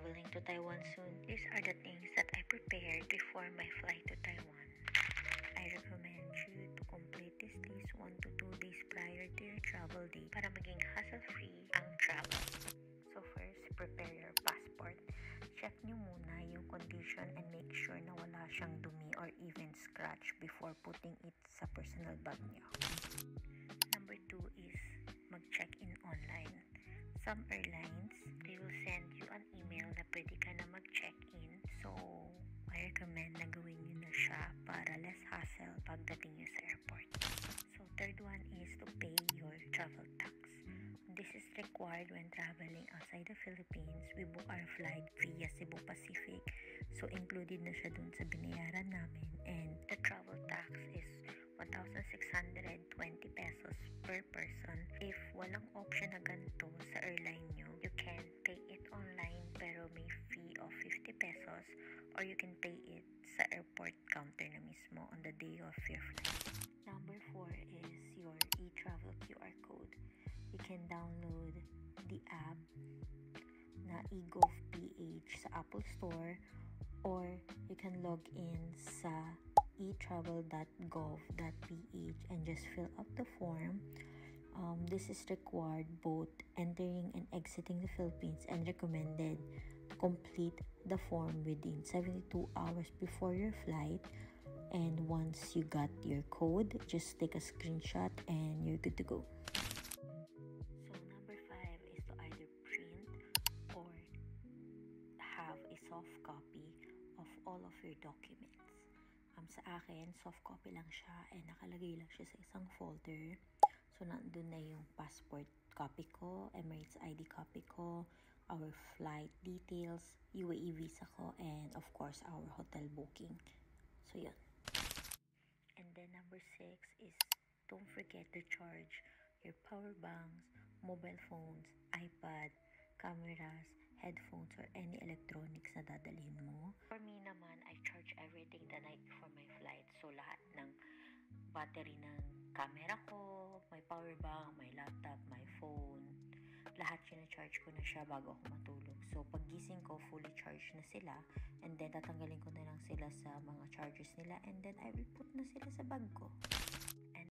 traveling to Taiwan soon, these are the things that I prepared before my flight to Taiwan. I recommend you to complete this list 1 to 2 days prior to your travel date para maging hassle-free ang travel. So first, prepare your passport. Check nyo muna yung condition and make sure na wala siyang dumi or even scratch before putting it sa personal bag nyo. Number 2 is mag-check-in online. Some airlines, they will send you an email na pwede ka na mag-check-in. So, I recommend na gawin nyo na siya para less hassle pagdating nyo sa airport. So, third one is to pay your travel tax. This is required when traveling outside the Philippines. We book our flight via Cebu Pacific. So, included na siya dun sa binayaran namin. And the travel tax is 1,620 pesos per person. If walang option na ganito sa airline nyo, you can pay it online pero may fee of 50 pesos or you can pay it sa airport counter na mismo on the day of your flight. Number 4 is your e-travel QR code. You can download the app na eGovPH sa Apple Store or you can log in sa etravel.gov.ph and just fill up the form. This is required both entering and exiting the Philippines and recommended to complete the form within 72 hours before your flight. And once you got your code, just take a screenshot and you're good to go. So number 5 is to either print or have a soft copy of all of your documents. Sa akin, soft copy lang siya and nakalagay lang siya sa isang folder. So, nandun na yung passport copy ko, Emirates ID copy ko, our flight details, UAE visa ko, and of course, our hotel booking. So, yun. And then, number 6 is don't forget to charge your power banks, mobile phones, iPad, cameras, headphones, or any electronics na dadalhin mo. For me naman, I charge everything the night before my flight. So, lahat ng battery ng camera ko, my power bank, my laptop, my phone, lahat charge ko na siya bago ako matulog. So, paggising ko, fully charged na sila. And then, tatanggalin ko na lang sila sa mga chargers nila. And then, I will put na sila sa bag ko.